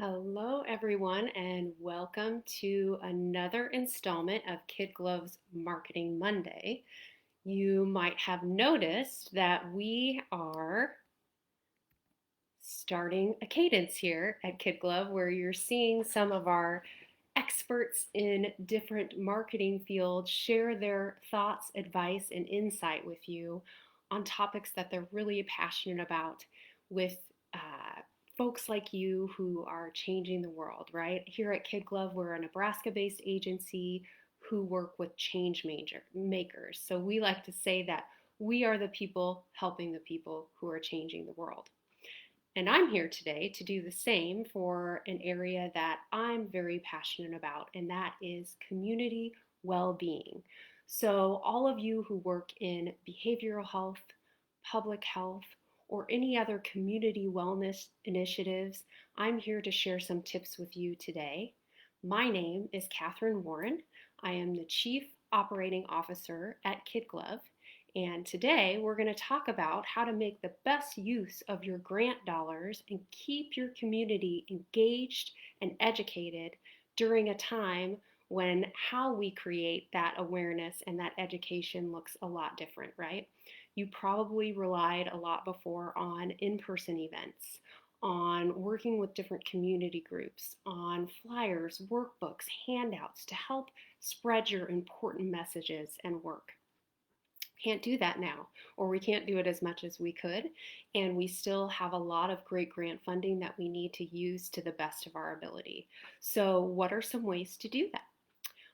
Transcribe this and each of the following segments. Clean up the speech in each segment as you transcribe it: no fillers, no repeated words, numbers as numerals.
Hello, everyone, and welcome to another installment of Kid Glove's Marketing Monday. You might have noticed that we are starting a cadence here at Kid Glove where you're seeing some of our experts in different marketing fields share their thoughts, advice, and insight with you on topics that they're really passionate about with folks like you who are changing the world, right? Here at Kid Glove, we're a Nebraska based agency who work with makers. So we like to say that we are the people helping the people who are changing the world. And I'm here today to do the same for an area that I'm very passionate about, and that is community well being. So, all of you who work in behavioral health, public health, or any other community wellness initiatives, I'm here to share some tips with you today. My name is Catherine Warren. I am the Chief Operating Officer at Kid Glove, and today we're going to talk about how to make the best use of your grant dollars and keep your community engaged and educated during a time when how we create that awareness and that education looks a lot different, right? You probably relied a lot before on in-person events, on working with different community groups, on flyers, workbooks, handouts to help spread your important messages and work. Can't do that now, or we can't do it as much as we could, and we still have a lot of great grant funding that we need to use to the best of our ability. So what are some ways to do that?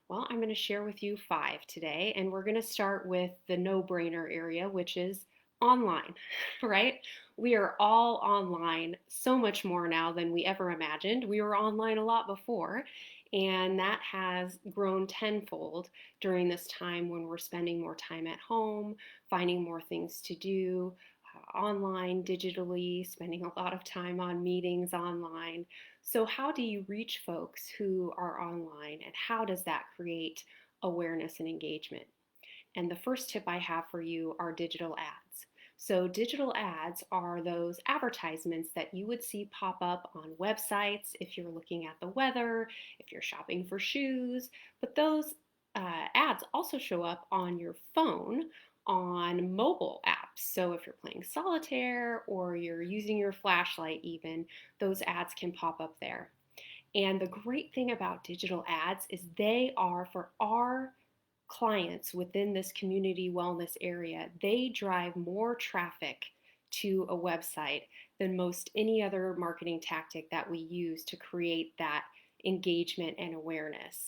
Well, I'm going to share with you 5 today, and we're going to start with the no-brainer area, which is online, right? We are all online so much more now than we ever imagined. We were online a lot before, and that has grown tenfold during this time when we're spending more time at home, finding more things to do, online, digitally, spending a lot of time on meetings online. So, how do you reach folks who are online, and how does that create awareness and engagement? And the first tip I have for you are digital ads. So, digital ads are those advertisements that you would see pop up on websites if you're looking at the weather, if you're shopping for shoes, but those ads also show up on your phone on mobile apps. So, if you're playing solitaire or you're using your flashlight, even, those ads can pop up there. And the great thing about digital ads is they are for our clients within this community wellness area, they drive more traffic to a website than most any other marketing tactic that we use to create that engagement and awareness.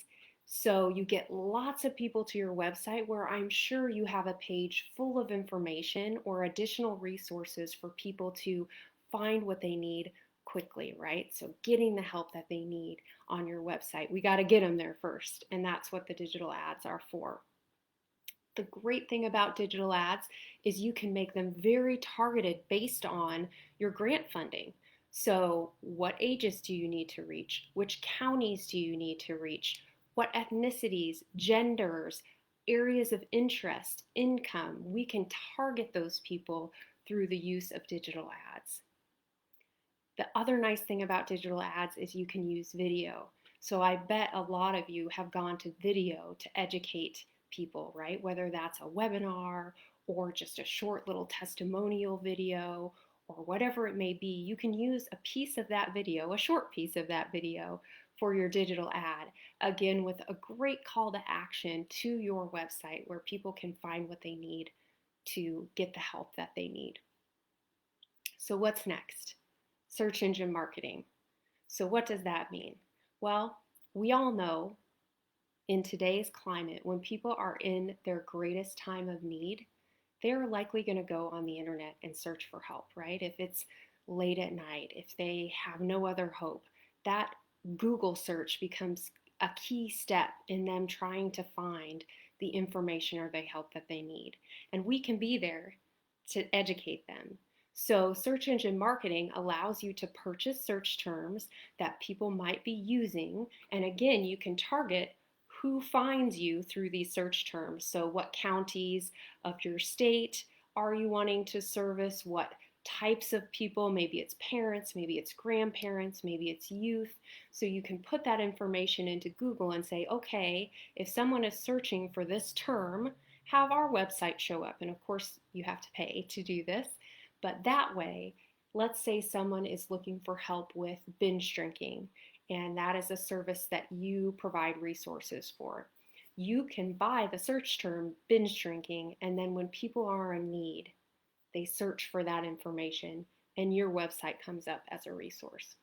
So you get lots of people to your website where I'm sure you have a page full of information or additional resources for people to find what they need quickly, right? So getting the help that they need on your website. We got to get them there first, and that's what the digital ads are for. The great thing about digital ads is you can make them very targeted based on your grant funding. So, what ages do you need to reach? Which counties do you need to reach? What ethnicities, genders, areas of interest, income? We can target those people through the use of digital ads. The other nice thing about digital ads is you can use video. So I bet a lot of you have gone to video to educate people, right? Whether that's a webinar or just a short little testimonial video or whatever it may be, you can use a piece of that video, a short piece of that video for your digital ad. Again, with a great call to action to your website where people can find what they need to get the help that they need. So what's next? Search engine marketing. So, what does that mean? Well, we all know in today's climate, when people are in their greatest time of need, they're likely going to go on the internet and search for help, right? If it's late at night, if they have no other hope, that Google search becomes a key step in them trying to find the information or the help that they need. And we can be there to educate them. So, search engine marketing allows you to purchase search terms that people might be using. And again, you can target who finds you through these search terms. So, what counties of your state are you wanting to service? What types of people. Maybe it's parents, maybe it's grandparents, maybe it's youth. So you can put that information into Google and say, okay, if someone is searching for this term, have our website show up. And of course, you have to pay to do this. But that way, let's say someone is looking for help with binge drinking, and that is a service that you provide resources for. You can buy the search term binge drinking, and then when people are in need, they search for that information, and your website comes up as a resource.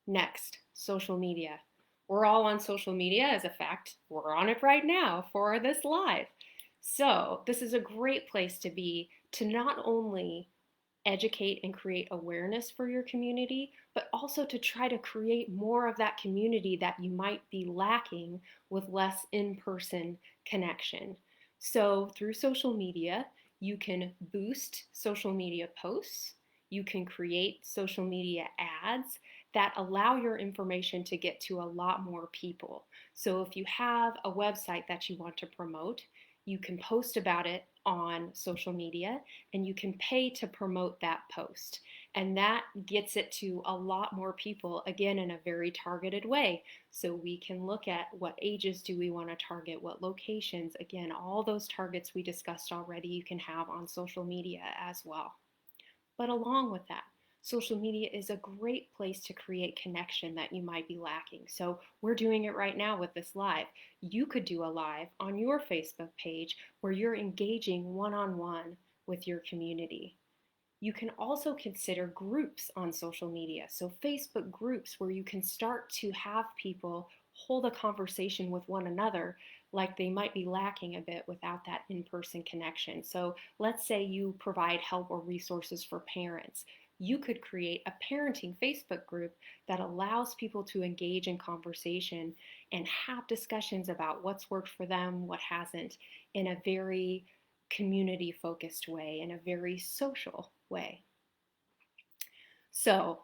Next, social media. We're all on social media. As a fact, we're on it right now for this live. So, this is a great place to be to not only educate and create awareness for your community, but also to try to create more of that community that you might be lacking with less in person connection. So, through social media, you can boost social media posts, you can create social media ads that allow your information to get to a lot more people. So, if you have a website that you want to promote, you can post about it on social media and you can pay to promote that post. And that gets it to a lot more people, again, in a very targeted way. So we can look at what ages do we want to target, what locations. Again, all those targets we discussed already, you can have on social media as well. But along with that, social media is a great place to create connection that you might be lacking. So we're doing it right now with this live. You could do a live on your Facebook page where you're engaging one-on-one with your community. You can also consider groups on social media. So Facebook groups where you can start to have people hold a conversation with one another like they might be lacking a bit without that in-person connection. So let's say you provide help or resources for parents. You could create a parenting Facebook group that allows people to engage in conversation and have discussions about what's worked for them, what hasn't, in a very community focused way, in a very social way. So,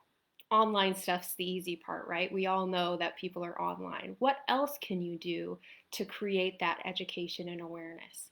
online stuff's the easy part, right? We all know that people are online. What else can you do to create that education and awareness?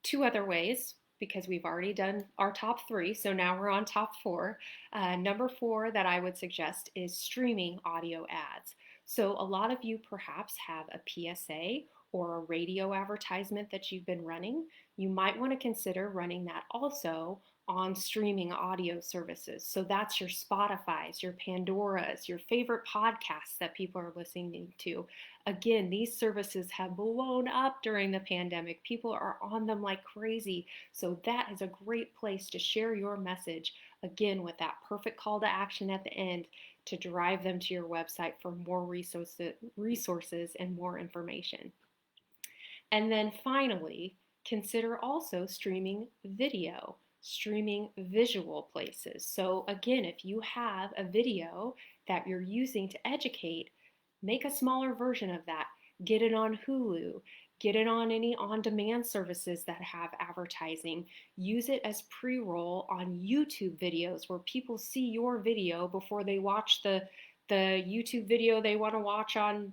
Two other ways, because we've already done our top three, so now we're on top four. Number four that I would suggest is streaming audio ads. So a lot of you perhaps have a PSA or a radio advertisement that you've been running. You might want to consider running that also on streaming audio services. So that's your Spotify's, your Pandora's, your favorite podcasts that people are listening to. Again, these services have blown up during the pandemic. People are on them like crazy. So that is a great place to share your message, again, with that perfect call to action at the end to drive them to your website for more resources and more information. And then finally, consider also streaming video, streaming visual places. So again, if you have a video that you're using to educate, make a smaller version of that. Get it on Hulu. Get it on any on-demand services that have advertising. Use it as pre-roll on YouTube videos where people see your video before they watch the YouTube video they want to watch on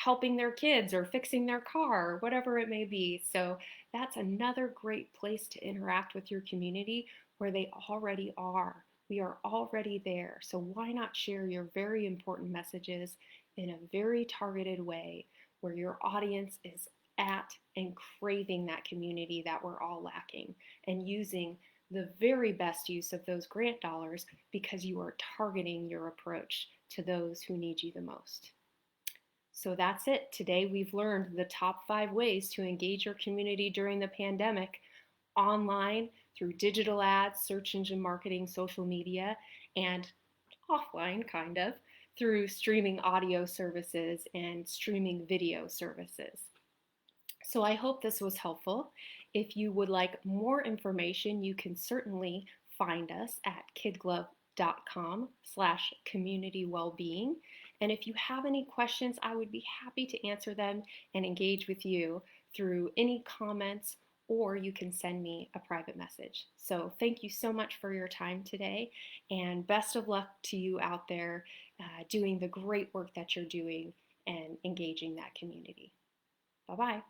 helping their kids or fixing their car or whatever it may be. So that's another great place to interact with your community where they already are. We are already there. So why not share your very important messages in a very targeted way where your audience is at and craving that community that we're all lacking, and using the very best use of those grant dollars because you are targeting your approach to those who need you the most. So that's it. Today we've learned the top 5 ways to engage your community during the pandemic: online, through digital ads, search engine marketing, social media, and offline, kind of, through streaming audio services and streaming video services. So I hope this was helpful. If you would like more information, you can certainly find us at kidglove.com/community wellbeing. And if you have any questions, I would be happy to answer them and engage with you through any comments, or you can send me a private message. So thank you so much for your time today, and best of luck to you out there doing the great work that you're doing and engaging that community. Bye-bye.